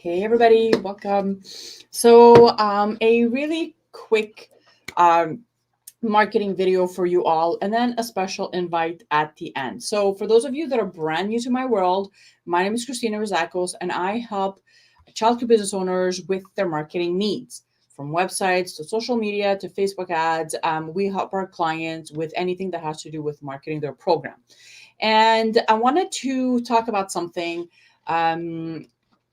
Hey everybody, welcome. So a really quick um, marketing video for you all, and then a special invite at the end. So for those of you that are brand new to my world, my name is Christina Rizakos, and I help childcare business owners with their marketing needs. From websites to social media to Facebook ads, we help our clients with anything that has to do with marketing their program. And I wanted to talk about something um,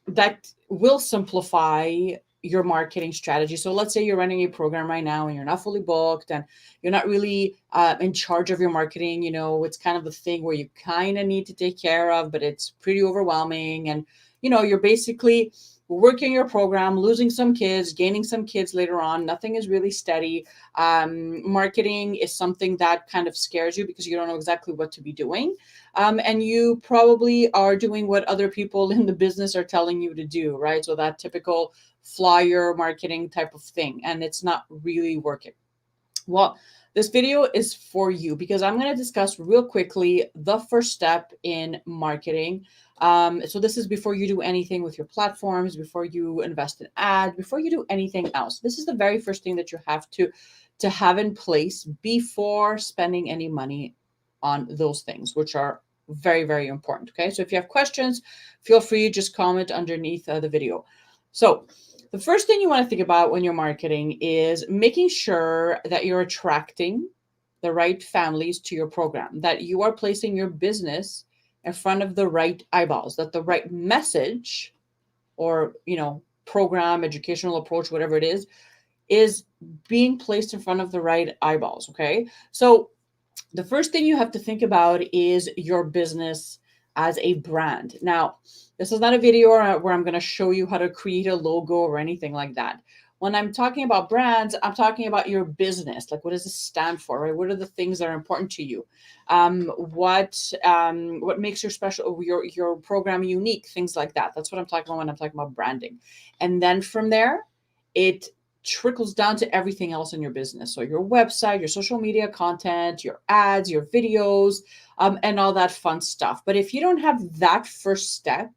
that will simplify your marketing strategy. So let's say you're running a program right now and you're not fully booked and you're not really in charge of your marketing. It's kind of the thing where you kind of need to take care of, but it's pretty overwhelming. And, you're basically working your program, losing some kids, gaining some kids later on. Nothing is really steady. Marketing is something that kind of scares you because you don't know exactly what to be doing. And you probably are doing what other people in the business are telling you to do, right? So that typical flyer marketing type of thing, and it's not really working. Well, this video is for you because I'm going to discuss real quickly the first step in marketing. So this is before you do anything with your platforms, before you invest in ads, before you do anything else. This is the very first thing that you have to have in place before spending any money on those things, which are very, very important. Okay. So if you have questions, feel free, just comment underneath the video. So the first thing you want to think about when you're marketing is making sure that you're attracting the right families to your program, that you are placing your business in front of the right eyeballs, that the right message or, program, educational approach, whatever it is being placed in front of the right eyeballs. Okay. So the first thing you have to think about is your business as a brand. Now, this is not a video where I'm going to show you how to create a logo or anything like that. When I'm talking about brands, I'm talking about your business. Like, what does this stand for, right? What are the things that are important to you? What makes your program unique? Things like that. That's what I'm talking about when I'm talking about branding. And then from there, it trickles down to everything else in your business. So your website, your social media content, your ads, your videos, and all that fun stuff. But if you don't have that first step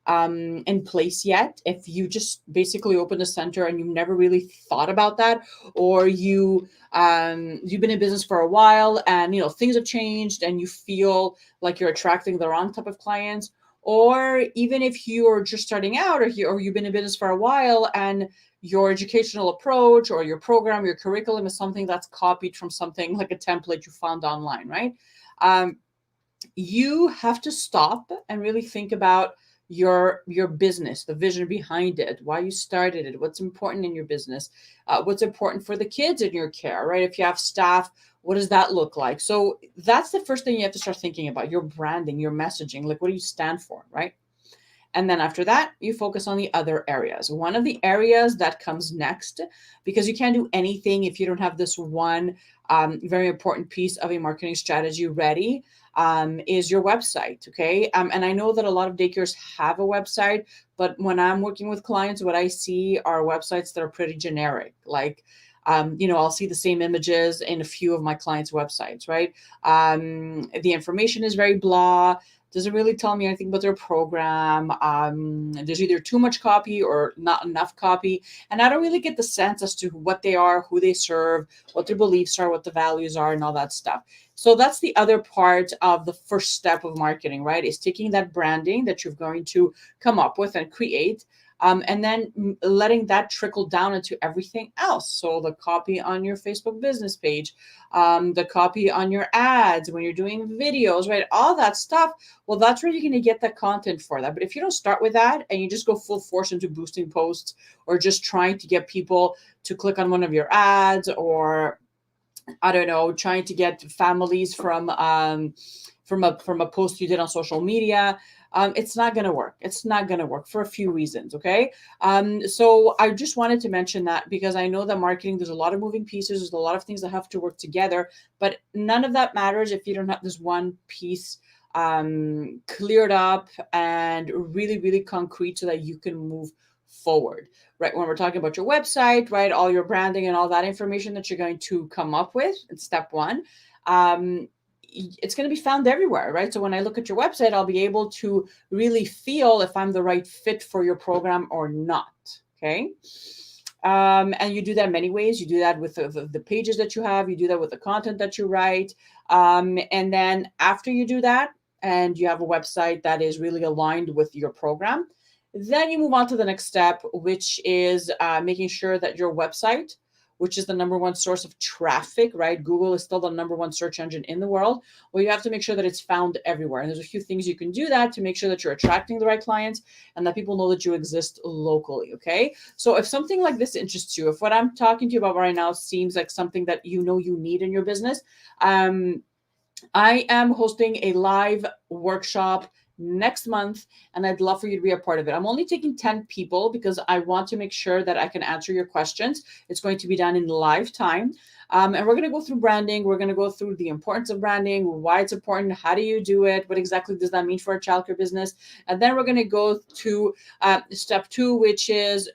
in place yet, if you just basically open a center and you've never really thought about that, or you've been in business for a while and things have changed and you feel like you're attracting the wrong type of clients, or even if you're just starting out, or you've been in business for a while and your educational approach or your program, your curriculum is something that's copied from something like a template you found online, right? You have to stop and really think about your business, the vision behind it, why you started it, what's important in your business, what's important for the kids in your care, right? If you have staff, what does that look like? So that's the first thing you have to start thinking about: your branding, your messaging, like what do you stand for, right? And then after that, you focus on the other areas. One of the areas that comes next, because you can't do anything if you don't have this one very important piece of a marketing strategy ready, is your website. Okay. And I know that a lot of daycares have a website, but when I'm working with clients, what I see are websites that are pretty generic. Like, I'll see the same images in a few of my clients' websites, right? The information is very blah, doesn't really tell me anything about their program. There's either too much copy or not enough copy. And I don't really get the sense as to what they are, who they serve, what their beliefs are, what the values are, and all that stuff. So that's the other part of the first step of marketing, right? Is taking that branding that you're going to come up with and create, and then letting that trickle down into everything else. So the copy on your Facebook business page, the copy on your ads, when you're doing videos, right? All that stuff. Well, that's where you're going to get the content for that. But if you don't start with that and you just go full force into boosting posts or just trying to get people to click on one of your ads, or I don't know, trying to get families from a post you did on social media, it's not going to work. It's not going to work for a few reasons. Okay. So I just wanted to mention that because I know that marketing, there's a lot of moving pieces. There's a lot of things that have to work together, but none of that matters if you don't have this one piece cleared up and really, really concrete so that you can move forward, right? When we're talking about your website, right? All your branding and all that information that you're going to come up with, it's step one. it's going to be found everywhere, right? So when I look at your website, I'll be able to really feel if I'm the right fit for your program or not. Okay. And you do that many ways. You do that with the pages that you have. You do that with the content that you write. And then after you do that, and you have a website that is really aligned with your program, then you move on to the next step, which is making sure that your website, which is the number one source of traffic, right? Google is still the number one search engine in the world. Well, you have to make sure that it's found everywhere. And there's a few things you can do that to make sure that you're attracting the right clients and that people know that you exist locally, okay? So if something like this interests you, if what I'm talking to you about right now seems like something that you know you need in your business, I am hosting a live workshop next month, and I'd love for you to be a part of it. I'm only taking 10 people because I want to make sure that I can answer your questions. It's going to be done in live time. And we're going to go through branding. We're going to go through the importance of branding, why it's important, how do you do it, what exactly does that mean for a childcare business. And then we're going to go to step 2, which is,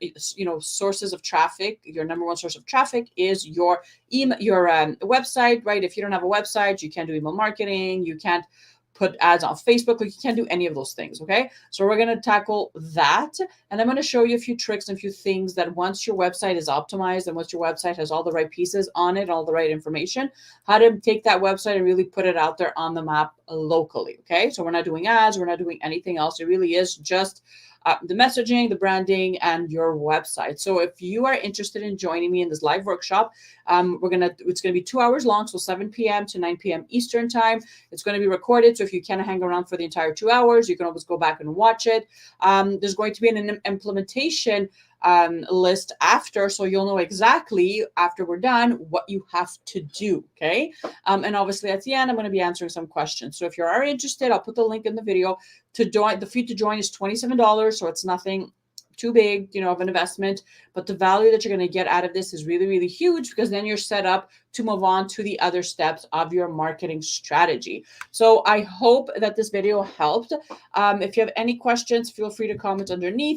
sources of traffic. Your number one source of traffic is your email, your website, right? If you don't have a website, you can't do email marketing. You can't put ads on Facebook. Like, you can't do any of those things. Okay. So we're going to tackle that. And I'm going to show you a few tricks and a few things that once your website is optimized and once your website has all the right pieces on it, all the right information, how to take that website and really put it out there on the map locally. Okay. So we're not doing ads. We're not doing anything else. It really is just the messaging, the branding, and your website. So if you are interested in joining me in this live workshop, it's gonna be 2 hours long, so 7 p.m. to 9 p.m. Eastern time. It's going to be recorded, so if you can't hang around for the entire 2 hours, you can always go back and watch it. There's going to be an implementation list after, so you'll know exactly after we're done what you have to do. Okay. And obviously at the end, I'm going to be answering some questions. So if you are interested, I'll put the link in the video. To join, the fee to join is $27, so it's nothing too big, of an investment, but the value that you're going to get out of this is really, really huge, because then you're set up to move on to the other steps of your marketing strategy. So I hope that this video helped. If you have any questions, feel free to comment underneath.